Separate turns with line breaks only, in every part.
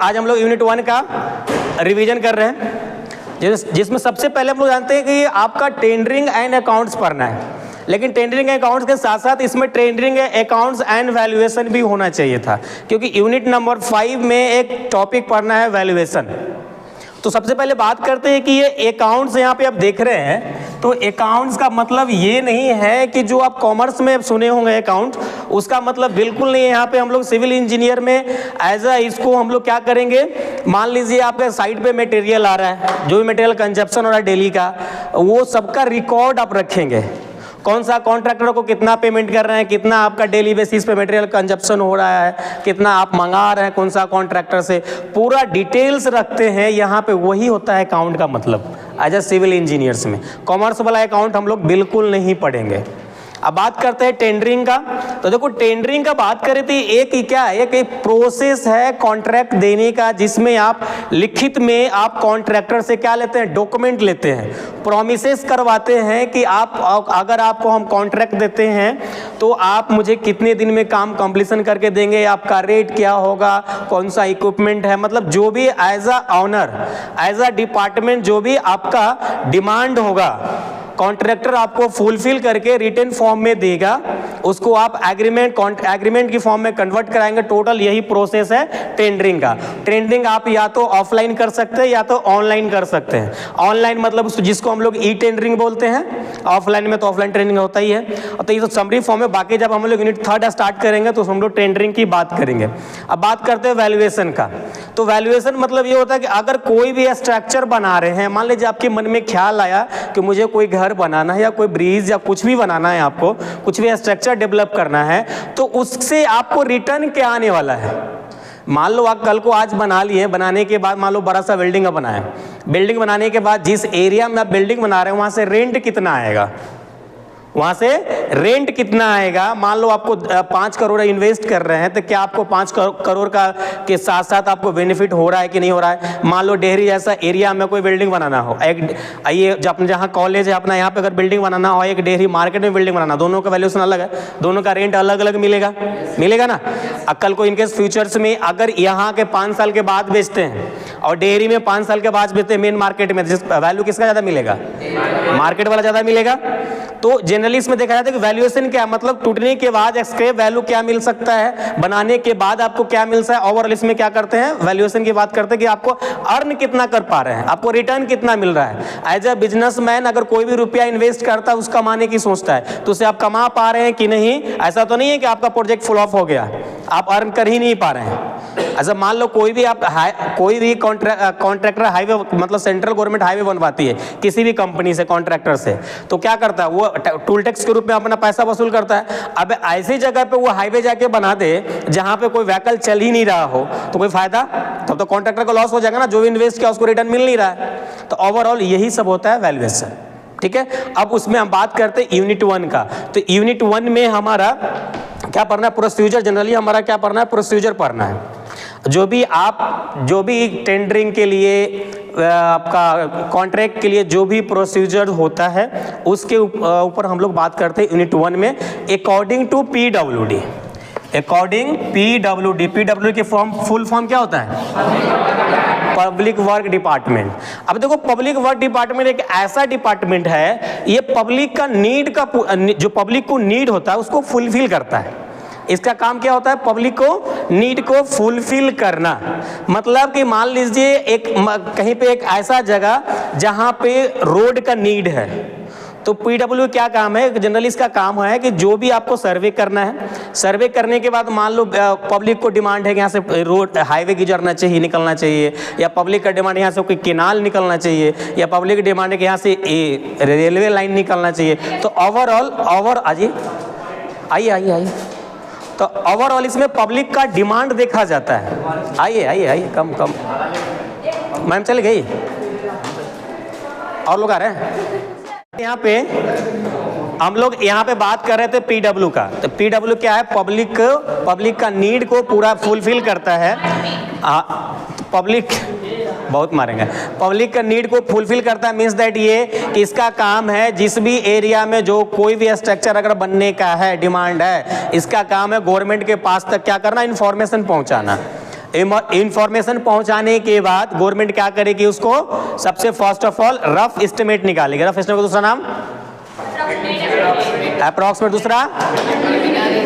आज हम लोग यूनिट 1 का रिवीजन कर रहे हैं, जिसमें सबसे पहले हम लोग जानते हैं कि आपका टेंडरिंग एंड अकाउंट्स पढ़ना है। लेकिन टेंडरिंग एंड अकाउंट्स के साथ साथ इसमें टेंडरिंग अकाउंट्स एंड वैल्यूएशन भी होना चाहिए था, क्योंकि यूनिट नंबर 5 में एक टॉपिक पढ़ना है वैल्यूएशन। तो सबसे पहले बात करते हैं कि ये अकाउंट्स यहाँ पे आप देख रहे हैं, तो अकाउंट्स का मतलब ये नहीं है कि जो आप कॉमर्स में सुने होंगे अकाउंट, उसका मतलब बिल्कुल नहीं है। यहाँ पे हम लोग सिविल इंजीनियर में एज अ इसको हम लोग क्या करेंगे, मान लीजिए आपके साइट पे मटेरियल आ रहा है, जो भी मटेरियल कंजप्शन हो रहा है डेली का, वो सबका रिकॉर्ड आप रखेंगे। कौन सा कॉन्ट्रैक्टर को कितना पेमेंट कर रहे हैं, कितना आपका डेली बेसिस पे मटेरियल कंजप्शन हो रहा है, कितना आप मंगा रहे हैं कौन सा कॉन्ट्रैक्टर से, पूरा डिटेल्स रखते हैं यहाँ पे। वही होता है अकाउंट का मतलब एज ए सिविल इंजीनियर्स में। कॉमर्स वाला अकाउंट हम लोग बिल्कुल नहीं पढ़ेंगे। अब बात करते हैं टेंडरिंग का। तो देखो टेंडरिंग का बात करें तो एक ही क्या है, एक प्रोसेस है कॉन्ट्रैक्ट देने का, जिसमें आप लिखित में आप कॉन्ट्रैक्टर से क्या लेते हैं, डॉक्यूमेंट लेते हैं, प्रॉमिसेस करवाते हैं कि आप अगर आपको हम कॉन्ट्रैक्ट देते हैं तो आप मुझे कितने दिन में काम कंप्लीशन करके देंगे, आपका रेट क्या होगा, कौन सा इक्विपमेंट है, मतलब जो भी as a honour as a department जो भी आपका डिमांड होगा कॉन्ट्रैक्टर आपको फुलफिल करके रिटन फॉर्म में देगा, उसको आप एग्रीमेंट की फॉर्म में कन्वर्ट कराएंगे। टोटल यही प्रोसेस है टेंडरिंग का। टेंडरिंग आप या तो ऑफलाइन कर सकते हैं या तो ऑनलाइन कर सकते हैं। ऑनलाइन मतलब जिसको हम लोग ई टेंडरिंग बोलते हैं, ऑफलाइन में तो ऑफलाइन टेंडरिंग होता ही है। तो ये तो समरी फॉर्म में, बाकी जब हम लोग यूनिट 3 स्टार्ट करेंगे तो हम लोग टेंडरिंग की बात करेंगे। अब बात करते हैं वैल्यूएशन का। तो वैल्यूएशन मतलब ये होता है कि अगर कोई भी स्ट्रक्चर बना रहे हैं, मान लीजिए आपके मन में ख्याल आया कि मुझे कोई घर बनाना है या कोई ब्रिज या कुछ भी बनाना है, आपको कुछ भी स्ट्रक्चर डेवलप करना है, तो उससे आपको रिटर्न क्या आने वाला है। मान लो आप कल को आज बना लिए, बनाने के बाद मान लो बड़ा सा बिल्डिंग बनाए, बिल्डिंग बनाने के बाद जिस एरिया में आप बिल्डिंग बना रहे हैं वहां से रेंट कितना आएगा, वहां से रेंट कितना आएगा। मान लो आपको 5 करोड़ इन्वेस्ट कर रहे हैं, तो क्या आपको 5 करोड़ का के साथ साथ आपको बेनिफिट हो रहा है कि नहीं हो रहा है। मान लो डेहरी जैसा एरिया में कोई बिल्डिंग बनाना हो, एक ये जहाँ कॉलेज है अपना, यहाँ पे अगर बिल्डिंग बनाना हो, एक डेहरी मार्केट में बिल्डिंग बनाना, दोनों का वैल्यूएशन अलग है, दोनों का रेंट अलग अलग मिलेगा ना। कल को इनकेस फ्यूचर्स में अगर यहाँ के 5 साल के बाद बेचते हैं और डेहरी में 5 साल के बाद बेचते हैं मेन मार्केट में, वैल्यू किसका ज्यादा मिलेगा, मार्केट वाला ज्यादा मिलेगा। तो जनरली इसमें देखा जाता है कि वैल्यूएशन क्या मतलब टूटने के बाद स्क्रैप वैल्यू क्या मिल सकता है, बनाने के बाद आपको क्या मिल सकता है। ओवरऑल इसमें क्या करते हैं, वैल्यूएशन की बात करते हैं कि आपको अर्न कितना कर पा रहे हैं, आपको रिटर्न कितना मिल रहा है। एज अ बिजनेसमैन अगर कोई भी रुपया इन्वेस्ट करता है उस कमाने की सोचता है, तो उसे आप कमा पा रहे हैं कि नहीं। ऐसा तो नहीं है कि आपका प्रोजेक्ट फुल ऑफ हो गया, आप अर्न कर ही नहीं पा रहे हैं। ऐसा मान लो कोई भी कॉन्ट्रैक्टर हाईवे मतलब सेंट्रल गवर्नमेंट हाईवे बनवाती है किसी भी कंपनी से, कॉन्ट्रैक्टर से, तो क्या करता है वो टोल टैक्स के रूप में अपना पैसा वसूल करता है। अब ऐसी जगह पे वो हाईवे जाके बना दे जहां पे कोई व्हीकल चल ही नहीं रहा हो, तो कोई फायदा, तब तो कॉन्ट्रैक्टर को लॉस हो जाएगा ना, जो भी इन्वेस्ट किया उसको रिटर्न मिल नहीं रहा है। तो ओवरऑल यही सब होता है वैल्यूएशन, ठीक है। अब उसमें हम बात करते हैं यूनिट 1 का। तो यूनिट 1 में हमारा क्या पढ़ना है, प्रोसीजर। जनरली हमारा क्या पढ़ना है, प्रोसीजर पढ़ना है। जो भी टेंडरिंग के लिए, आपका कॉन्ट्रैक्ट के लिए जो भी प्रोसीजर होता है उसके ऊपर हम लोग बात करते हैं यूनिट 1 में, according to PWD। According PWD की फुल फॉर्म क्या होता है, पब्लिक वर्क डिपार्टमेंट। अब देखो पब्लिक वर्क डिपार्टमेंट एक ऐसा डिपार्टमेंट है, ये पब्लिक का नीड का, जो पब्लिक को नीड होता है उसको फुलफिल करता है। इसका काम क्या होता है, पब्लिक को नीड को फुलफिल करना। मतलब कि मान लीजिए कहीं पे एक ऐसा जगह जहां पे रोड का नीड है, तो PW क्या काम है, जनरली इसका काम है कि जो भी आपको सर्वे करना है, सर्वे करने के बाद मान लो पब्लिक को डिमांड है कि यहाँ से रोड हाईवे गुजरना चाहिए, निकलना चाहिए, या पब्लिक का डिमांड है यहाँ से कोई केनाल निकलना चाहिए, या पब्लिक डिमांड है कि यहाँ से रेलवे लाइन निकलना चाहिए। तो ओवरऑल आइए तो ओवरऑल इसमें पब्लिक का डिमांड देखा जाता है। आइए कम मैम चल गई, और लोग आ रहे हैं। यहाँ पे हम लोग यहाँ पे बात कर रहे थे PW का। तो PW क्या है, पब्लिक का नीड को पूरा फुलफिल करता है। पब्लिक बहुत मारेंगे, पब्लिक का नीड को फुलफिल करता है, मीन्स दैट ये कि इसका काम है जिस भी एरिया में जो कोई भी स्ट्रक्चर अगर बनने का है, डिमांड है, इसका काम है गवर्नमेंट के पास तक क्या करना, इन्फॉर्मेशन पहुंचाना। इंफॉर्मेशन पहुंचाने के बाद गवर्नमेंट क्या करेगी, उसको सबसे first of all rough estimate निकालेगी। रफ एस्टिमेट का दूसरा नाम अप्रॉक्सीमेट, दूसरा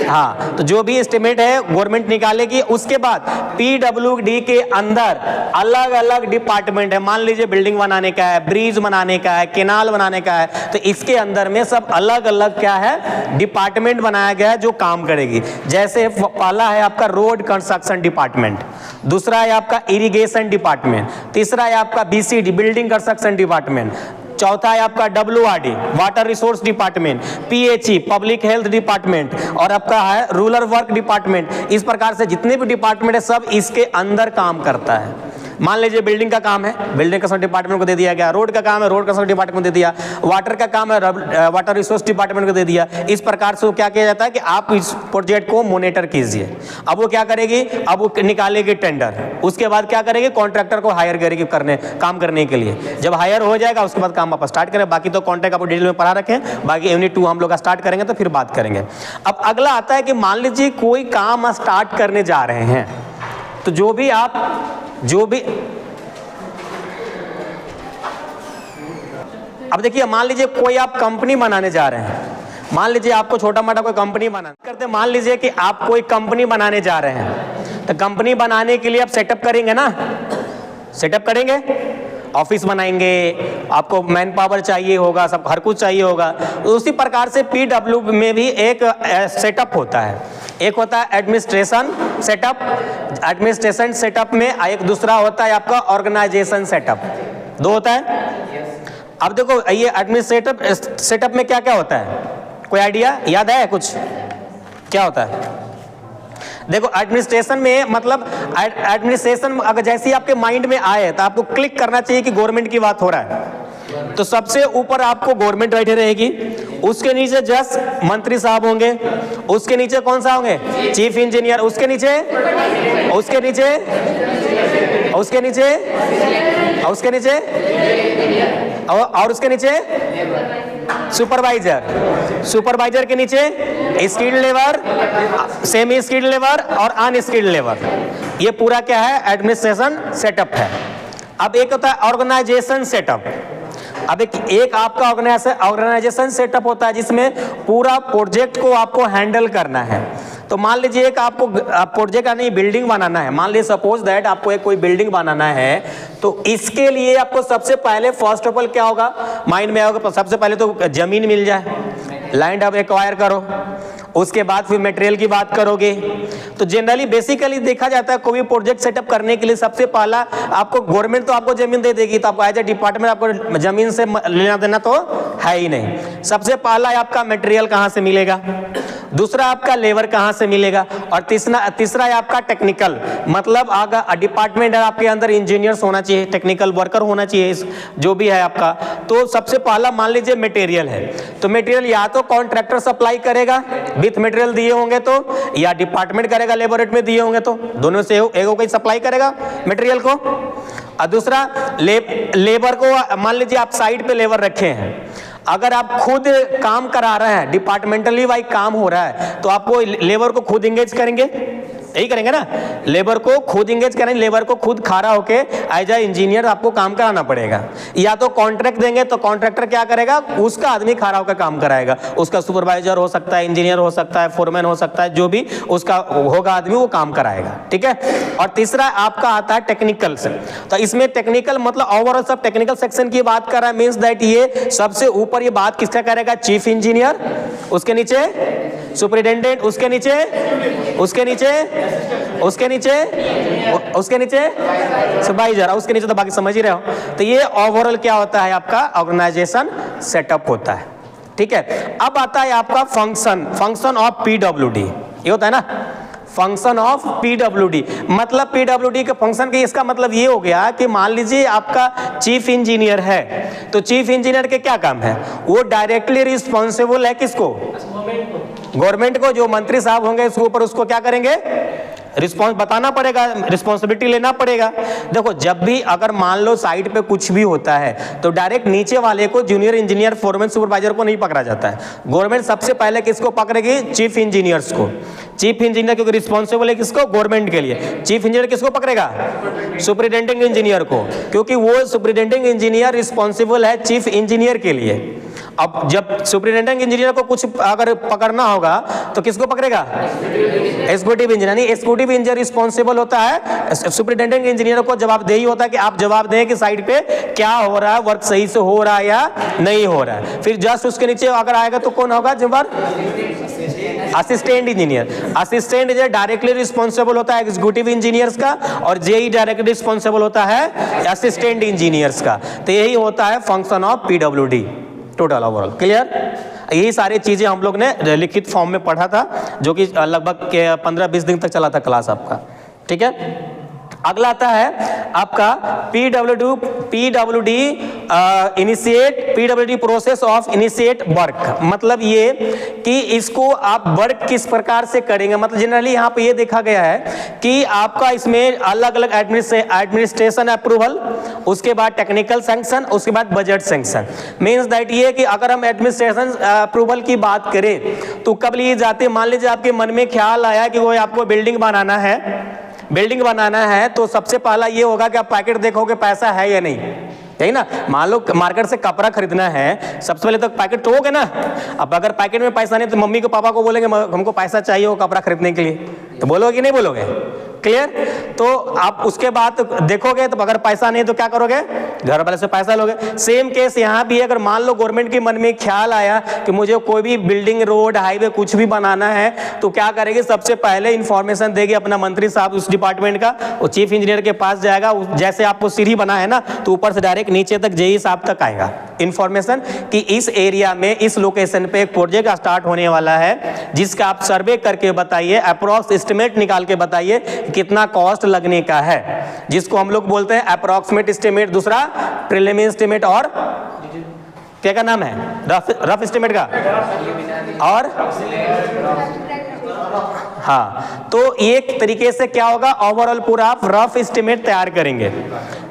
हाँ, तो जो भी एस्टिमेट है गवर्नमेंट निकालेगी। उसके बाद पीडब्ल्यूडी के अंदर अलग अलग डिपार्टमेंट है, मान लीजिए बिल्डिंग बनाने का है, ब्रिज बनाने का है, केनाल बनाने का है, तो इसके अंदर में सब अलग अलग क्या है डिपार्टमेंट बनाया गया है जो काम करेगी। जैसे पहला है आपका रोड कंस्ट्रक्शन डिपार्टमेंट, दूसरा है आपका इरिगेशन डिपार्टमेंट, तीसरा है आपका बीसीडी बिल्डिंग कंस्ट्रक्शन डिपार्टमेंट, चौथा है आपका WRD water resource department, PHE public health department, और आपका है रूरल वर्क डिपार्टमेंट। इस प्रकार से जितने भी डिपार्टमेंट है सब इसके अंदर काम करता है। मान लीजिए बिल्डिंग का काम है, बिल्डिंग कंस्ट्रक्शन डिपार्टमेंट को दे दिया गया, रोड का काम है, रोड कंस्ट्रक्शन डिपार्टमेंट को दे दिया, वाटर का काम है, वाटर रिसोर्स डिपार्टमेंट को दे दिया। इस प्रकार से वो क्या किया जाता है कि आप इस प्रोजेक्ट को मॉनिटर कीजिए। अब वो क्या करेगी, अब वो निकालेगी टेंडर, उसके बाद क्या करेगी कॉन्ट्रैक्टर को हायर करेगी काम करने के लिए। जब हायर हो जाएगा उसके बाद काम आप स्टार्ट करें। बाकी तो कॉन्ट्रैक्ट आपको डिटेल में पढ़ा रखें, बाकी यूनिट 2 हम लोग स्टार्ट करेंगे तो फिर बात करेंगे। अब अगला आता है कि मान लीजिए कोई काम स्टार्ट करने जा रहे हैं, तो जो भी अब देखिए, मान लीजिए कोई आप कंपनी बनाने जा रहे हैं, मान लीजिए आपको छोटा मोटा कोई कंपनी बनाना करते, मान लीजिए कि आप कोई कंपनी बनाने जा रहे हैं, तो कंपनी बनाने के लिए आप सेटअप करेंगे ना, सेटअप करेंगे, ऑफिस बनाएंगे, आपको मैन पावर चाहिए होगा, सब हर कुछ चाहिए होगा। तो उसी प्रकार से पीडब्ल्यू में भी एक सेटअप होता है, एक होता है एडमिनिस्ट्रेशन सेटअप, एडमिनिस्ट्रेशन सेटअप में एक दूसरा होता है आपका ऑर्गेनाइजेशन सेटअप, दो होता है। अब देखो ये एडमिनिस्ट्रेटिव सेटअप में क्या क्या होता है, कोई आइडिया याद है कुछ, क्या होता है? देखो एडमिनिस्ट्रेशन में मतलब एडमिनिस्ट्रेशन अगर जैसे ही आपके माइंड में आए तो आपको क्लिक करना चाहिए कि गवर्नमेंट की बात हो रहा है, तो सबसे ऊपर आपको गवर्नमेंट बैठे रहेगी, उसके नीचे जस्ट मंत्री साहब होंगे, उसके नीचे कौन सा होंगे चीफ इंजीनियर, उसके नीचे उसके नीचे उसके नीचे उसके नीचे और उसके नीचे सुपरवाइजर, सुपरवाइजर के नीचे skilled labour, semi skilled labour और अनस्किल्ड लेबर। ये पूरा क्या है एडमिनिस्ट्रेशन सेटअप है। अब एक होता है ऑर्गेनाइजेशन सेटअप। अब एक आपका ऑर्गेनाइजेशन सेटअप होता है जिसमें पूरा प्रोजेक्ट को आपको हैंडल करना है। तो मान लीजिए एक आपको प्रोजेक्ट यानी बिल्डिंग बनाना है, मान लीजिए सपोज दैट आपको एक कोई बिल्डिंग बनाना है, तो इसके लिए आपको सबसे पहले फर्स्ट ऑफ ऑल क्या होगा माइंड में आएगा, सबसे पहले तो जमीन मिल जाए, लैंड आप एक्वायर करो, उसके बाद फिर मटेरियल की बात करोगे। तो जनरली बेसिकली देखा जाता है कोई भी प्रोजेक्ट सेटअप करने के लिए सबसे पहला आपको गवर्नमेंट तो आपको जमीन दे देगी, तो आपको एज ए डिपार्टमेंट आपको जमीन से लेना देना तो है ही नहीं। सबसे पहला आपका मटेरियल कहाँ से मिलेगा, दूसरा आपका लेबर कहाँ से मिलेगा, और तीसरा है आपका टेक्निकल, मतलब अगर डिपार्टमेंट है आपके अंदर इंजीनियर्स होना चाहिए, टेक्निकल वर्कर होना चाहिए, जो भी है आपका। तो सबसे पहला मान लीजिए मटेरियल है, तो मटेरियल या तो कॉन्ट्रैक्टर सप्लाई करेगा विथ मटेरियल दिए होंगे तो, या डिपार्टमेंट करेगा लेबर रेट में दिए होंगे तो, दोनों से एक कोई सप्लाई करेगा मटेरियल को। और दूसरा लेबर को मान लीजिए आप साइड पे लेबर रखे हैं, अगर आप खुद काम करा रहे हैं डिपार्टमेंटली वाइज काम हो रहा है तो आपको लेबर को खुद एंगेज करेंगे, यही करेंगे ना, लेबर को खुद एंगेज करेंगे, लेबर को खुद खड़ा होके एज ए इंजीनियर आपको काम कराना पड़ेगा। या तो कॉन्ट्रैक्ट देंगे तो कॉन्ट्रैक्टर क्या करेगा, उसका आदमी खड़ा होकर काम कराएगा, उसका सुपरवाइजर हो सकता है, इंजीनियर हो सकता है, फोरमैन हो सकता है, जो भी उसका होगा आदमी वो काम कराएगा, ठीक है। और तीसरा आपका आता है टेक्निकल से, तो इसमें टेक्निकल मतलब ओवरऑल सब टेक्निकल सेक्शन की बात कर रहा है, मीन्स दैट ये सबसे ऊपर ये बात किसका करेगा, चीफ इंजीनियर, उसके नीचे सुपरिटेंडेंट, उसके नीचे उसके नीचे उसके नीचे उसके नीचे सुपरवाइजर, उसके नीचे तो बाकी समझ ही रहे हो। तो ये ओवरऑल क्या होता है आपका ऑर्गेनाइजेशन सेटअप होता है, ठीक है। अब आता है आपका फंक्शन ऑफ पीडब्ल्यूडी, ये होता है ना फंक्शन ऑफ पीडब्ल्यूडी, मतलब पीडब्ल्यूडी के फंक्शन के इसका मतलब ये हो गया कि मान लीजिए आपका चीफ इंजीनियर है, तो चीफ इंजीनियर के क्या काम है, वो डायरेक्टली रिस्पॉन्सिबल है किसको, गवर्नमेंट को, जो मंत्री साहब होंगे उसके ऊपर उसको क्या करेंगे रिस्पॉन्स बताना पड़ेगा, रिस्पॉन्सिबिलिटी लेना पड़ेगा। देखो जब भी अगर मान लो साइट पे कुछ भी होता है तो डायरेक्ट नीचे वाले को, जूनियर इंजीनियर, फोरमैन, सुपरवाइजर को नहीं पकड़ा जाता है। गवर्नमेंट सबसे पहले किसको पकड़ेगी? चीफ इंजीनियर्स को। चीफ इंजीनियर क्योंकि रिस्पॉन्सिबल है किसको? गवर्नमेंट के लिए। चीफ इंजीनियर किसको पकड़ेगा? सुपरिटेंडिंग इंजीनियर को, क्योंकि वो सुपरिटेंडिंग इंजीनियर रिस्पॉन्सिबल है चीफ इंजीनियर के लिए। अब जब सुपरिटेंडिंग इंजीनियर को कुछ अगर पकड़ना होगा तो किसको पकड़ेगा? Executive engineer. नहीं, एग्जीक्यूटिव इंजीनियर रिस्पॉन्सिबल होता है, सुपरिटेंडेंट इंजीनियर को जवाबदेही होता है कि आप जवाब दें कि साइट पे क्या हो रहा है, वर्क सही से हो रहा है या नहीं हो रहा है। फिर जस्ट उसके नीचे अगर आएगा तो कौन होगा जिम्मेदार? Assistant engineer. Assistant engineer directly responsible होता है एग्जीक्यूटिव इंजीनियर्स का, और जेई डायरेक्टली रिस्पॉन्सिबल होता है असिस्टेंट इंजीनियर्स का। तो यही होता है function of PWD total overall. Clear? यही सारी चीजें हम लोग ने लिखित फॉर्म में पढ़ा था, जो कि लगभग 15-20 दिन तक चला था क्लास आपका। ठीक है, अगला आता है आपका PWD initiate, PWD process of initiate work. मतलब ये कि इसको आप वर्क किस प्रकार से करेंगे। मतलब जनरली यहाँ पे ये देखा गया है कि आपका इसमें अलग अलग एडमिनिस्ट्रेशन अप्रूवल, उसके बाद टेक्निकल सैंक्शन, उसके बाद बजट सैंक्शन। मीन्स दैट ये कि अगर हम एडमिनिस्ट्रेशन अप्रूवल की बात करें तो कब लिए जाते हैं? मान लीजिए आपके मन में ख्याल आया कि वो आपको बिल्डिंग बनाना है, तो सबसे पहला ये होगा कि आप पैकेट देखोगे पैसा है या नहीं, यही ना। मान लो मार्केट से कपड़ा खरीदना है, सबसे पहले तो पैकेट तो होगा ना। अब अगर पैकेट में पैसा नहीं तो मम्मी को पापा को बोलेंगे हमको पैसा चाहिए वो कपड़ा खरीदने के लिए, तो बोलोगे कि नहीं बोलोगे? क्लियर? तो आप उसके बाद देखोगे, तो अगर पैसा नहीं तो क्या करोगे? घर वाले से पैसा लोगे। सेम केस यहाँ भी है। अगर मान लो गवर्नमेंट के मन में ख्याल आया कि मुझे कोई भी बिल्डिंग, रोड, हाईवे कुछ भी बनाना है, तो क्या करेगी? सबसे पहले इंफॉर्मेशन देगी अपना मंत्री साहब उस डिपार्टमेंट का, वो चीफ इंजीनियर के पास जाएगा। जैसे आपको सीढ़ी बना है ना, तो ऊपर से डायरेक्ट नीचे तक जेई साहब तक आएगा इंफॉर्मेशन कि इस एरिया में, इस लोकेशन पे एक प्रोजेक्ट स्टार्ट होने वाला है, जिसका आप सर्वे करके बताइए, अप्रोक्स एस्टिमेट निकाल के बताइए कितना कॉस्ट लगने का है, जिसको हम लोग बोलते हैं अप्रोक्सीमेट एस्टिमेट, दूसरा प्रीलिमिनरी एस्टिमेट, और क्या का नाम है? रफ एस्टिमेट का, और हाँ। तो एक तरीके से क्या होगा, ओवरऑल पूरा आप रफ एस्टिमेट तैयार करेंगे।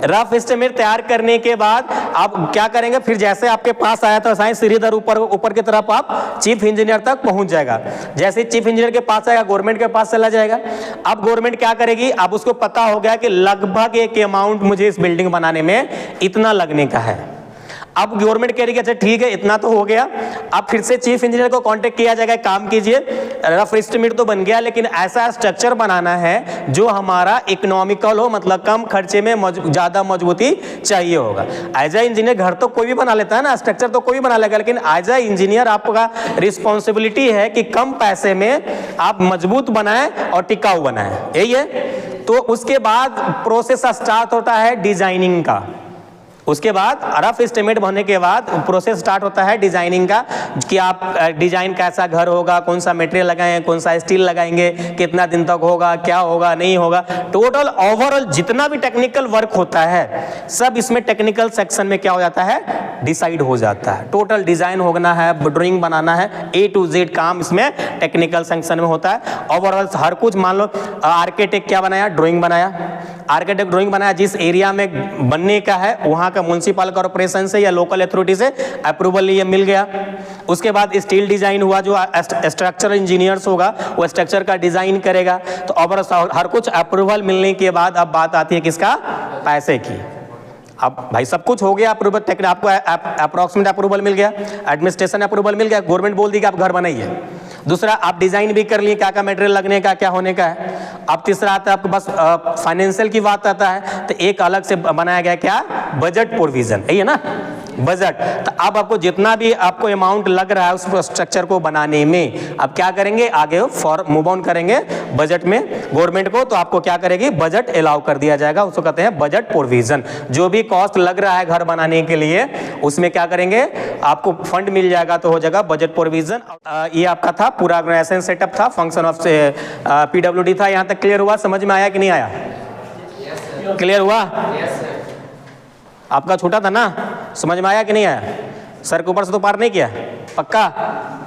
रफ एस्टिमेट तैयार करने के बाद आप क्या करेंगे? फिर जैसे आपके पास आया तो साइंस सीधे ऊपर की तरफ आप चीफ इंजीनियर तक पहुंच जाएगा। जैसे चीफ इंजीनियर के पास आएगा, गवर्नमेंट के पास चला जाएगा। अब गवर्नमेंट क्या करेगी? अब उसको पता हो गया कि लगभग एक अमाउंट मुझे इस बिल्डिंग बनाने में इतना लगने का है। अब गवर्नमेंट कह रही है अच्छा ठीक है इतना तो हो गया। अब फिर से चीफ इंजीनियर को कांटेक्ट किया जाएगा, काम कीजिए, रफ एस्टिमेट तो बन गया, लेकिन ऐसा स्ट्रक्चर बनाना है जो हमारा इकोनॉमिकल हो, मतलब कम खर्चे में ज्यादा मजबूती चाहिए होगा। एज ए इंजीनियर घर तो कोई भी बना लेता है ना, स्ट्रक्चर तो कोई भी बना लेगा, लेकिन एज ए इंजीनियर आपका रिस्पॉन्सिबिलिटी है कि कम पैसे में आप मजबूत बनाएं और टिकाऊ बनाएं, यही है। तो उसके बाद प्रोसेस स्टार्ट होता है डिजाइनिंग का। उसके बाद रफ एस्टिमेट बनने के बाद प्रोसेस स्टार्ट होता है डिजाइनिंग का, कि आप डिजाइन कैसा घर होगा, कौन सा मटेरियल लगाएं, कौन सा स्टील लगाएंगे, कितना दिन तक होगा, क्या होगा, नहीं होगा। टोटल ओवरऑल जितना भी टेक्निकल वर्क होता है सब इसमें टेक्निकल सेक्शन में क्या हो जाता है? डिसाइड हो जाता है। टोटल डिजाइन होना है, ड्राइंग बनाना है, A to Z काम इसमें टेक्निकल सेक्शन में होता है। ओवरऑल हर कुछ, मान लो आर्किटेक्ट क्या बनाया? ड्राइंग बनाया। आर्किटेक्ट ड्राइंग बनाया, जिस एरिया में बनने का है वहां का म्युनिसिपल कॉर्पोरेशन से या लोकल अथॉरिटी से अप्रूवल लिए मिल गया। उसके बाद स्टील डिजाइन हुआ, जो स्ट्रक्चरल इंजीनियर्स होगा वो स्ट्रक्चर का डिजाइन करेगा। तो ओवरऑल हर कुछ अप्रूवल मिलने के बाद अब बात आती है किसका? पैसे की। अब भाई सब कुछ हो गया, अप्रूवल, आपको अप्रोक्सीमेट अप्रूवल मिल गया, एडमिनिस्ट्रेशन अप्रूवल मिल गया, गवर्नमेंट बोल दी कि आप घर बनाइए। दूसरा आप डिजाइन भी कर लिए, क्या क्या मटेरियल लगने का, क्या होने का है। अब तीसरा आता है आपके पास फाइनेंशियल की बात आता है, तो एक अलग से बनाया गया क्या? बजट प्रोविजन, यही है ना, बजट। तो अब आपको जितना भी आपको अमाउंट लग रहा है उस स्ट्रक्चर को बनाने में, अब क्या करेंगे? आगे मूव ऑन करेंगे बजट में गवर्नमेंट को, तो आपको क्या करेगी? बजट अलाउ कर दिया जाएगा, उसको कहते हैं बजट प्रोविजन। जो भी कॉस्ट लग रहा है घर बनाने के लिए उसमें क्या करेंगे? आपको फंड मिल जाएगा, तो हो जाएगा बजट प्रोविजन। ये आपका था पूरा ऑर्गेनाइजेशन सेटअप था, फंक्शन ऑफ पीडब्ल्यूडी था। यहाँ तक क्लियर हुआ? समझ में आया कि नहीं आया? क्लियर हुआ? आपका छोटा था ना, समझ में आया कि नहीं आया? सर के ऊपर से तो पार नहीं किया? पक्का?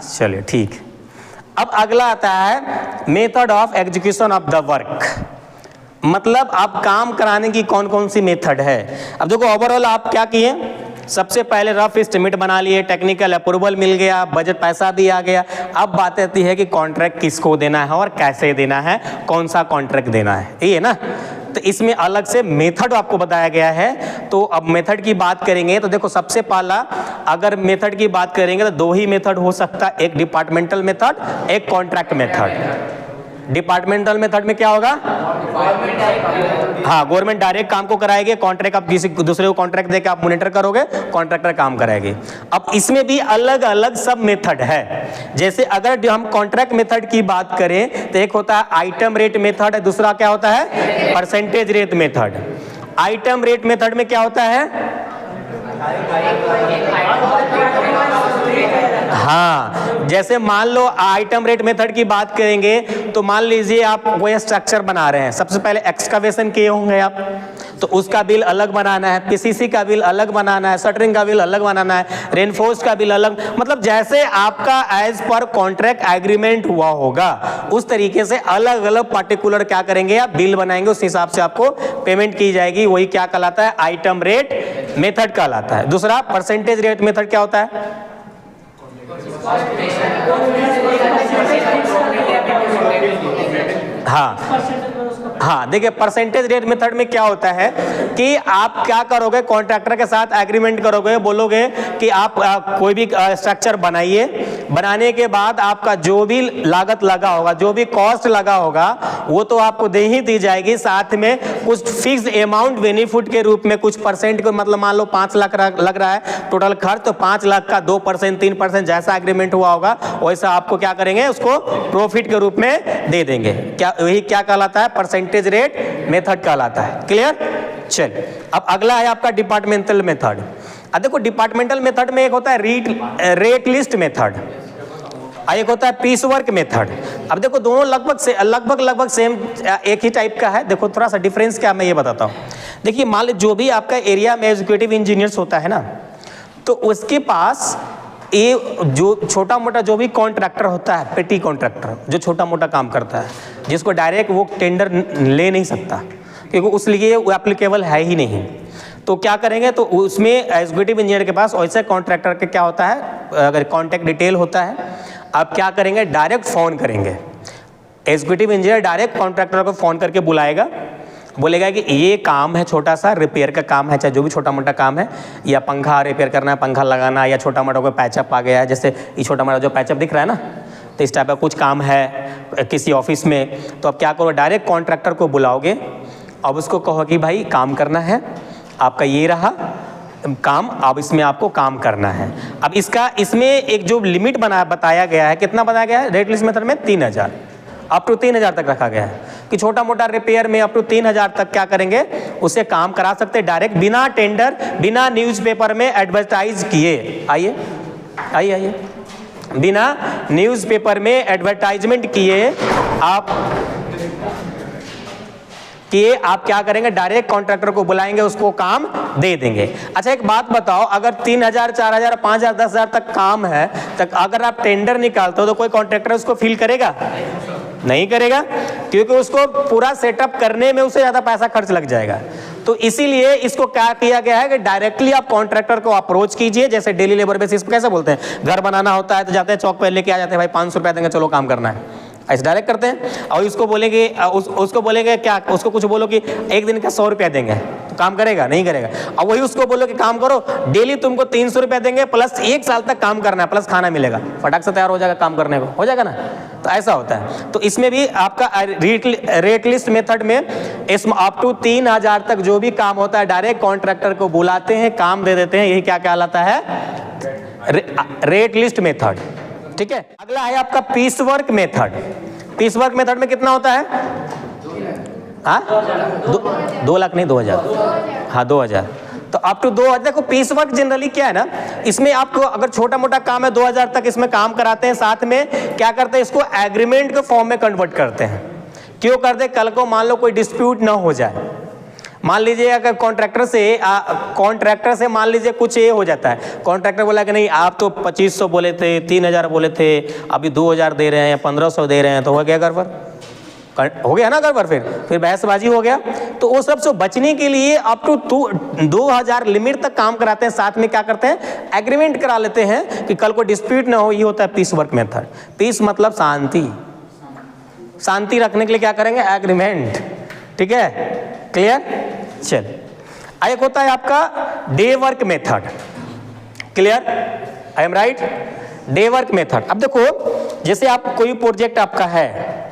चलिए ठीक। अब अगला आता है method of execution of the work, मतलब आप काम कराने की कौन कौन सी मेथड है। अब देखो ओवरऑल आप क्या किए, सबसे पहले रफ एस्टिमेट बना लिए, टेक्निकल अप्रूवल मिल गया, बजट पैसा भी आ गया। अब बात आती है कि कॉन्ट्रैक्ट किसको देना है और कैसे देना है, कौन सा कॉन्ट्रैक्ट देना है, ये है ना। तो इसमें अलग से मेथड आपको बताया गया है। तो अब मेथड की बात करेंगे तो देखो सबसे पहला अगर मेथड की बात करेंगे तो दो ही मेथड हो सकता है, एक डिपार्टमेंटल मेथड, एक कॉन्ट्रैक्ट मेथड। डिपार्टमेंटल मेथड में क्या होगा, हाँ गवर्नमेंट डायरेक्ट काम को कराएगी, कॉन्ट्रैक्ट आप किसी दूसरे को कॉन्ट्रैक्ट देकर आप मॉनिटर करोगे, कॉन्ट्रैक्टर काम कराएगी। अब इसमें भी अलग अलग सब मेथड है। जैसे अगर हम कॉन्ट्रैक्ट मेथड की बात करें तो एक होता है आइटम रेट मेथड, दूसरा क्या होता है percentage rate method. Item rate method में क्या होता है, हाँ जैसे मान लो आइटम रेट मेथड की बात करेंगे तो मान लीजिए आप कोई स्ट्रक्चर बना रहे हैं, सबसे पहले एक्सकवेशन किए होंगे आप, तो उसका बिल अलग बनाना है, पीसीसी का बिल अलग बनाना है, शटरिंग का बिल अलग बनाना है, रेनफोर्स का बिल अलग, मतलब जैसे आपका एज पर कॉन्ट्रैक्ट एग्रीमेंट हुआ होगा उस तरीके से अलग अलग पार्टिकुलर क्या करेंगे आप बिल बनाएंगे, उस हिसाब से आपको पेमेंट की जाएगी। वही क्या कहलाता है, आइटम रेट मेथड कहलाता है। दूसरा परसेंटेज रेट मेथड क्या होता है, हाँ देखिए परसेंटेज रेट मेथड में क्या होता है कि आप क्या करोगे, कॉन्ट्रैक्टर के साथ एग्रीमेंट करोगे, बोलोगे कि आप कोई भी स्ट्रक्चर बनाइए, बनाने के बाद आपका जो भी लागत लगा होगा, जो भी कॉस्ट लगा होगा वो तो आपको दे ही दी जाएगी, साथ में कुछ फिक्स अमाउंट बेनिफिट के रूप में कुछ परसेंट को, मतलब मान लो 5 लाख लग रहा है टोटल खर्च, तो 5 लाख का 2% 3% जैसा एग्रीमेंट हुआ होगा वैसा आपको क्या करेंगे, उसको प्रॉफिट के रूप में दे देंगे। क्या वही क्या कहलाता है, परसेंटेज रेट मेथड कहलाता है। क्लियर, चलिए अब अगला है आपका डिपार्टमेंटल मेथड। अब देखो डिपार्टमेंटल मेथड में एक होता है रेट लिस्ट मेथड, एक होता है पीस वर्क मेथड। अब देखो दोनों लगभग सेम एक ही टाइप का है। देखो थोड़ा सा डिफरेंस क्या मैं ये बताता हूँ। देखिए मान लो जो भी आपका एरिया में एग्जीक्यूटिव इंजीनियर्स होता है ना, तो उसके पास ये जो छोटा मोटा जो भी कॉन्ट्रैक्टर होता है, पेटी कॉन्ट्रैक्टर जो छोटा मोटा काम करता है, जिसको डायरेक्ट वो टेंडर ले नहीं सकता क्योंकि उस लिए वो एप्लीकेबल है ही नहीं, तो क्या करेंगे, तो उसमें एग्जीक्यूटिव इंजीनियर के पास वैसे कॉन्ट्रैक्टर के क्या होता है, अगर कॉन्टैक्ट डिटेल होता है, आप क्या करेंगे डायरेक्ट फ़ोन करेंगे। एग्जीक्यूटिव इंजीनियर डायरेक्ट कॉन्ट्रैक्टर को फ़ोन करके बुलाएगा, बोलेगा कि ये काम है छोटा सा रिपेयर का काम है, चाहे जो भी छोटा मोटा काम है, या पंखा रिपेयर करना है, पंखा लगाना, या छोटा मोटा कोई पैचअप आ गया है, जैसे ये छोटा मोटा जो पैचअप दिख रहा है ना, तो इस टाइप का कुछ काम है किसी ऑफिस में, तो अब क्या करो डायरेक्ट कॉन्ट्रैक्टर को बुलाओगे, अब उसको कहो कि भाई काम करना है, आपका ये रहा काम, अब इसमें आपको काम करना है। अब इसमें एक जो लिमिट बताया गया है, कितना बताया गया है रेट लिस्ट मेथड में, 3000 अप टू 3000 तक रखा गया है कि छोटा मोटा रिपेयर में अप टू 3000 तक क्या करेंगे, उससे काम करा सकते डायरेक्ट, बिना टेंडर, बिना न्यूज़पेपर में एडवर्टाइज किए। आइए बिना न्यूज़पेपर में एडवर्टाइजमेंट किए आप क्या करेंगे, डायरेक्ट कॉन्ट्रैक्टर को बुलाएंगे, उसको काम दे देंगे। अच्छा एक बात बताओ, अगर 3000 4000 5000 10000 तक काम है, तक अगर आप टेंडर निकालते हो तो कोई कॉन्ट्रैक्टर उसको फील करेगा? नहीं करेगा, क्योंकि उसको पूरा सेटअप करने में उसे ज़्यादा पैसा खर्च लग जाएगा। तो इसीलिए इसको क्या किया गया है कि डायरेक्टली आप कॉन्ट्रैक्टर को अप्रोच कीजिए, जैसे डेली लेबर बेसिस पे कैसे बोलते हैं, घर बनाना होता है तो जाते हैं चौक पे लेके आ जाते हैं, भाई 500 रुपया देंगे चलो काम करना है, ऐसे डायरेक्ट करते हैं। और उसको बोलेंगे क्या, उसको कुछ बोलो कि एक दिन का 100 रुपया देंगे, तो काम करेगा? नहीं करेगा। और वही उसको बोलो कि काम करो, डेली तुमको 300 रुपया देंगे, प्लस 1 साल तक काम करना है, प्लस खाना मिलेगा, फटाक से तैयार हो जाएगा काम करने को, हो जाएगा ना। तो ऐसा होता है। तो इसमें भी आपका रेट लिस्ट मेथड में इसमें अप टू 3000 तक जो भी काम होता है डायरेक्ट कॉन्ट्रैक्टर को बुलाते हैं, काम दे देते हैं, यही क्या कहलाता है, रेट लिस्ट मेथड। ठीक है, अगला है आपका piece work method. Piece work method में कितना होता है, हाँ 2 लाख नहीं 2000, हाँ 2000, तो अप टू 2000। देखो पीस वर्क जनरली क्या है ना, इसमें आपको अगर छोटा मोटा काम है 2000 तक इसमें काम कराते हैं, साथ में क्या करते हैं, इसको एग्रीमेंट के फॉर्म में कन्वर्ट करते हैं। क्यों करते हैं, कल को मान लो कोई डिस्प्यूट ना हो जाए, मान लीजिए अगर कॉन्ट्रैक्टर से मान लीजिए कुछ ये हो जाता है, कॉन्ट्रैक्टर बोला कि नहीं आप तो 2500 बोले थे, 3000 बोले थे, अभी 2000 दे रहे हैं, 1500 दे रहे हैं, तो हो गया गड़बड़, हो गया ना गड़बड़, फिर बहसबाजी हो गया। तो वो सब से बचने के लिए अप टू 2000 लिमिट तक काम कराते हैं। साथ में क्या करते हैं, एग्रीमेंट करा लेते हैं कि कल को डिस्प्यूट ना हो। ये होता है पीस वर्क मेथड। पीस मतलब शांति, शांति रखने के लिए क्या करेंगे, एग्रीमेंट। ठीक है, क्लियर। चल, एक होता है आपका day work method. Clear, I am right. Day work method. अब देखो, जैसे आप कोई प्रोजेक्ट आपका है,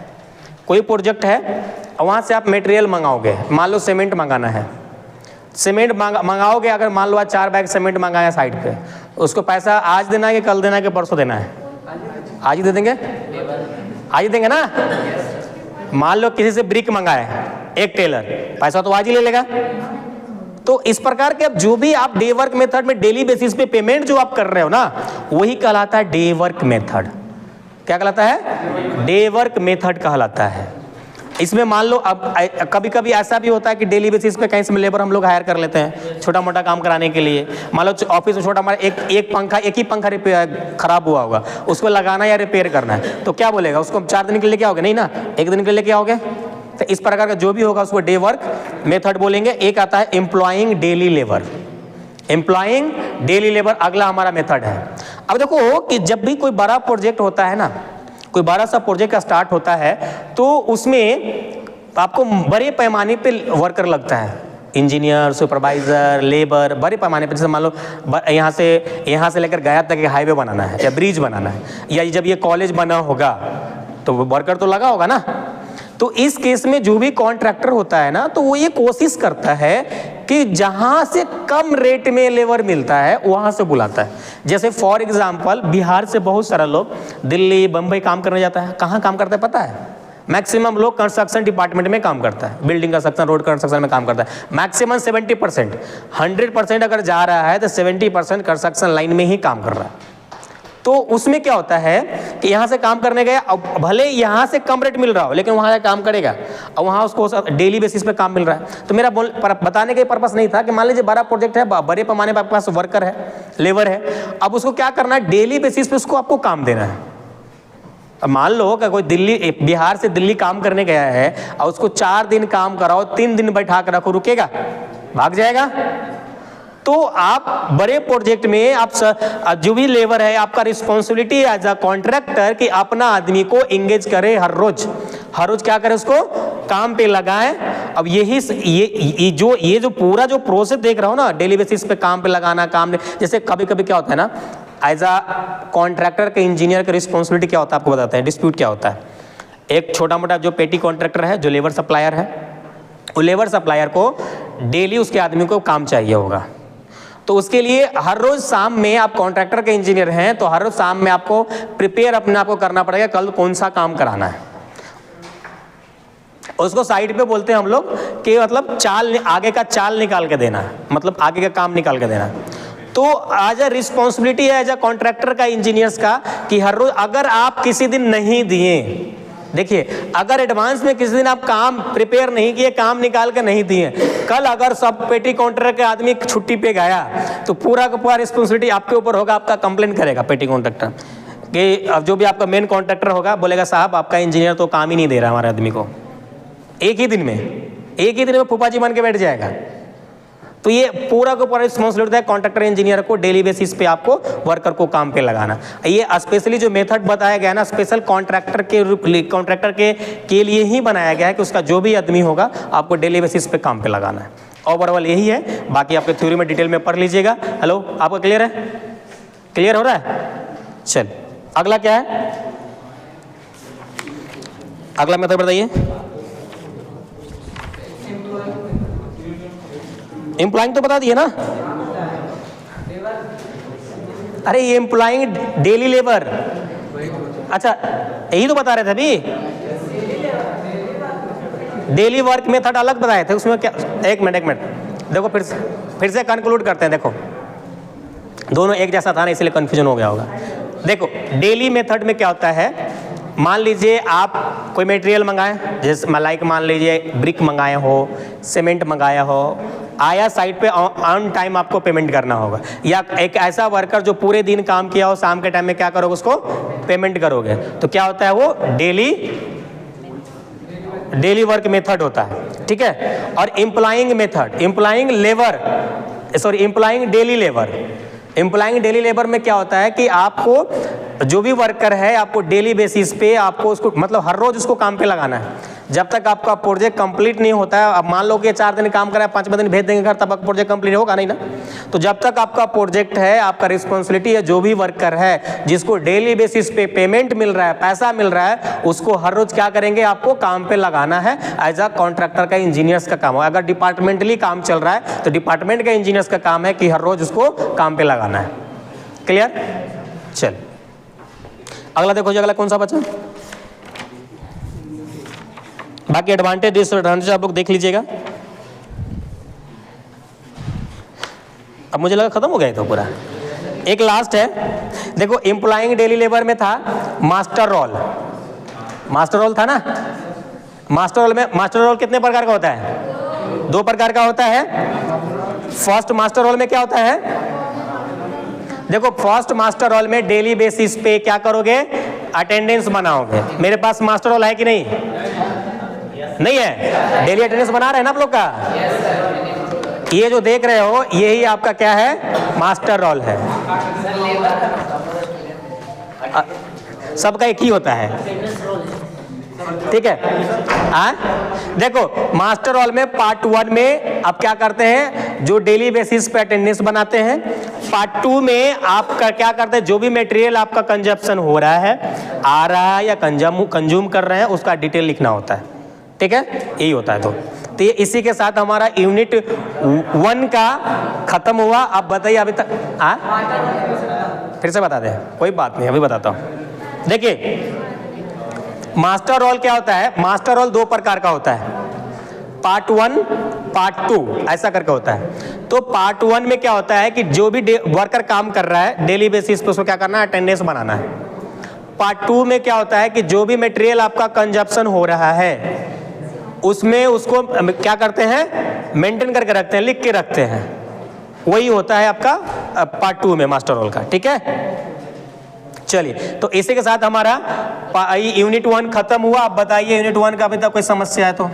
कोई प्रोजेक्ट है, वहां से आप मटेरियल मंगाओगे, मान लो सीमेंट मंगाना है, सीमेंट मंगाओगे। अगर मान लो आज 4 बैग सीमेंट मंगाया साइड पे, उसको पैसा आज देना है कि कल देना है कि परसों देना है? आज ही दे देंगे, आज ही देंगे ना। मान लो किसी से ब्रिक मंगाए एक टेलर, पैसा तो आज ही ले लेगा। तो इस प्रकार के अब जो भी आप डे वर्क मेथड में डेली बेसिस पे पेमेंट जो आप कर रहे हो ना, वही कहलाता है डे वर्क मेथड। क्या कहलाता है, डे वर्क मेथड कहलाता है। इसमें मान लो अब कभी कभी ऐसा भी होता है कि डेली बेसिस पे कहीं से लेबर हम लोग हायर कर लेते हैं छोटा मोटा काम कराने के लिए। मान लो ऑफिस में छोटा हमारा एक ही पंखा रिपेयर खराब हुआ होगा, उसको लगाना या रिपेयर करना है, तो क्या बोलेगा, उसको 4 दिन के लिए लेके आओगे? नहीं ना, 1 दिन के लिए लेके आओगे। तो इस प्रकार का जो भी होगा उसको डे वर्क मेथड बोलेंगे। एक आता है employing daily labour, employing daily labour अगला हमारा मेथड है। अब देखो कि जब भी कोई बड़ा प्रोजेक्ट होता है ना, कोई बड़ा सा प्रोजेक्ट का स्टार्ट होता है, तो उसमें आपको बड़े पैमाने पे वर्कर लगता है, इंजीनियर, सुपरवाइजर, लेबर, बड़े पैमाने पे। जैसे मान लो यहाँ से लेकर गया तक हाईवे बनाना है या ब्रिज बनाना है, या जब ये कॉलेज बना होगा तो वर्कर तो लगा होगा ना। तो इस केस में जो भी कॉन्ट्रैक्टर होता है ना, तो वो ये कोशिश करता है कि जहां से कम रेट में लेबर मिलता है वहां से बुलाता है। जैसे फॉर एग्जांपल बिहार से बहुत सारा लोग दिल्ली, बंबई काम करने जाता है। कहाँ काम करता है पता है? मैक्सिमम लोग कंस्ट्रक्शन डिपार्टमेंट में काम करता है, बिल्डिंग कंस्ट्रक्शन, रोड कंस्ट्रक्शन में काम करता है। मैक्सिमम 70%, 100% अगर जा रहा है तो 70% कंस्ट्रक्शन लाइन में ही काम कर रहा है। तो उसमें क्या होता है कि यहाँ से काम करने गया, भले यहाँ से कम रेट मिल रहा हो लेकिन वहाँ काम करेगा और वहाँ उसको डेली बेसिस पे काम मिल रहा है। तो मेरा बताने का पर्पस नहीं था कि मान लीजिए बड़ा प्रोजेक्ट है, बड़े पैमाने पर आपके पास वर्कर है, लेबर है, अब उसको क्या करना है, डेली बेसिस पे उसको आपको काम देना है। अब मान लो कि कोई बिहार से दिल्ली काम करने गया है और उसको 4 दिन काम कराओ, 3 दिन बैठा कर रखो, रुकेगा? भाग जाएगा। तो आप बड़े प्रोजेक्ट में आप जो भी लेबर है, आपका रिस्पॉन्सिबिलिटी एज अ कॉन्ट्रैक्टर कि अपना आदमी को एंगेज करे, हर रोज क्या करे, उसको काम पे लगाएं। अब ये जो पूरा जो प्रोसेस देख रहा हो ना, डेली बेसिस पे काम पे लगाना, जैसे कभी कभी क्या होता है ना, एज अ कॉन्ट्रैक्टर के इंजीनियर का रिस्पॉन्सिबिलिटी क्या होता है आपको बताते हैं। डिस्प्यूट क्या होता है, एक छोटा मोटा जो पेटी कॉन्ट्रैक्टर है, जो लेबर सप्लायर है, वो लेबर सप्लायर को डेली उसके आदमी को काम चाहिए होगा। तो उसके लिए हर रोज शाम में, आप कॉन्ट्रैक्टर के इंजीनियर हैं तो हर रोज शाम में आपको प्रिपेयर अपने आप को करना पड़ेगा, कल कौन सा काम कराना है। उसको साइड पे बोलते हैं हम लोग कि मतलब आगे का चाल निकाल के देना, मतलब आगे का काम निकाल के देना। तो एज अ रिस्पॉन्सिबिलिटी है एज अ कॉन्ट्रैक्टर का, इंजीनियर्स का, कि हर रोज अगर आप किसी दिन नहीं दिए, देखिए अगर एडवांस में किसी दिन आप काम प्रिपेयर नहीं किए, काम निकाल के नहीं दिए, कल अगर सब पेटी काउंटर के आदमी छुट्टी पे गया तो पूरा का पूरा रिस्पॉन्सिबिलिटी आपके ऊपर होगा। आपका कंप्लेंट करेगा पेटी कॉन्ट्रैक्टर कि अब जो भी आपका मेन कॉन्ट्रैक्टर होगा बोलेगा साहब आपका इंजीनियर तो काम ही नहीं दे रहा हमारे आदमी को। एक ही दिन में फूफा जी बन के बैठ जाएगा। तो ये पूरा का पूरा रिस्पॉन्सिबिलिटी है कॉन्ट्रैक्टर इंजीनियर को, डेली बेसिस पे आपको वर्कर को काम पे लगाना। ये स्पेशली जो मेथड बताया गया ना, स्पेशल कॉन्ट्रैक्टर के लिए ही बनाया गया है कि उसका जो भी आदमी होगा आपको डेली बेसिस पे काम पे लगाना है। ओवरऑल यही है, बाकी आपके थ्योरी में डिटेल में पढ़ लीजिएगा। हेलो, आपका क्लियर है? क्लियर हो रहा है? चल, अगला क्या है? अगला मेथड बताइए। एम्प्लॉइंग तो बता दिए ना। अरे ये एम्प्लॉइंग डेली लेबर, अच्छा यही तो बता रहे थे अभी। डेली वर्क मेथड अलग बताए थे, उसमें क्या, एक मिनट देखो, फिर से कंक्लूड करते हैं। देखो दोनों एक जैसा था ना, इसलिए कंफ्यूजन हो गया होगा। देखो डेली मेथड में क्या होता है मान लीजिए आप कोई मटेरियल मंगाए, जैसे लाइक मान लीजिए ब्रिक मंगाए हो, सीमेंट मंगाया हो, आया साइट पे ऑन टाइम आपको पेमेंट करना होगा। या एक ऐसा वर्कर जो पूरे दिन काम किया हो, शाम के टाइम में क्या करोगे, उसको पेमेंट करोगे, तो क्या होता है, वो डेली वर्क मेथड होता है, ठीक है। और employing method, employing daily labour, employing daily labour में क्या होता है कि आपको जो भी वर्कर है आपको डेली बेसिस पे आपको उसको मतलब हर रोज उसको काम पे लगाना है। जब तक आपका प्रोजेक्ट कंप्लीट नहीं होता है, अब मान लो कि 4 दिन काम करा है, 5वें दिन भेज देंगे घर, तब आपका प्रोजेक्ट कंप्लीट होगा नहीं ना। तो जब तक आपका प्रोजेक्ट है, आपका रिस्पॉन्सिबिलिटी है, जो भी वर्कर है जिसको डेली बेसिस पे पेमेंट मिल रहा है, पैसा मिल रहा है, उसको हर रोज क्या करेंगे, आपको काम पे लगाना है। एज अ कॉन्ट्रैक्टर का, इंजीनियर्स का काम है। अगर डिपार्टमेंटली काम चल रहा है तो डिपार्टमेंट का इंजीनियर्स का काम है कि हर रोज उसको काम पे लगाना है। क्लियर? चल अगला देखो जी, अगला कौन सा बचा? बाकी एडवांटेज डिसएडवांटेज आप लोग देख लीजिएगा। अब मुझे लगा खत्म हो गया तो पूरा। एक लास्ट है, देखो एम्प्लॉइंग डेली लेबर में था मास्टर रोल। मास्टर रोल था ना, मास्टर रोल कितने प्रकार का होता है? 2 प्रकार का होता है। फर्स्ट मास्टर रोल में क्या होता है, देखो फर्स्ट मास्टर रोल में डेली बेसिस पे क्या करोगे, अटेंडेंस बनाओगे। मेरे पास मास्टर रोल है कि नहीं? नहीं है। डेली अटेंडेंस बना रहे हैं ना आप लोग का? ये जो देख रहे हो यही आपका क्या है, मास्टर रोल है। सबका एक ही होता है, ठीक है। देखो मास्टर रोल में पार्ट 1 में आप क्या करते हैं, जो डेली बेसिस पे अटेंडेंस बनाते हैं। पार्ट 2 में आप क्या करते हैं, जो भी मटेरियल आपका कंजप्शन हो रहा है, आ रहा है या कंज्यूम कर रहे हैं, उसका डिटेल लिखना होता है, ठीक है। यही होता है। तो ये इसी के साथ हमारा यूनिट 1 का खत्म हुआ। अब बताइए अभी तक फिर से बता दें, कोई बात नहीं, अभी बताता हूं। देखिए मास्टर रोल क्या होता है, मास्टर रोल 2 प्रकार का होता है, पार्ट 1 पार्ट 2 ऐसा करके होता है। तो पार्ट 1 में क्या होता है कि जो भी वर्कर काम कर रहा है डेली बेसिस पे उसको क्या करना है, अटेंडेंस बनाना है। पार्ट 2 में क्या होता है कि जो भी मटेरियल आपका कंजप्शन हो रहा है उसमें उसको क्या करते हैं, मेंटेन करके रखते हैं, लिख के रखते हैं। वही होता है आपका पार्ट 2 में मास्टर रोल का, ठीक है। चलिए तो इसी के साथ हमारा यूनिट 1 खत्म हुआ। अब बताइए यूनिट 1 का अभी तक कोई समस्या है तो?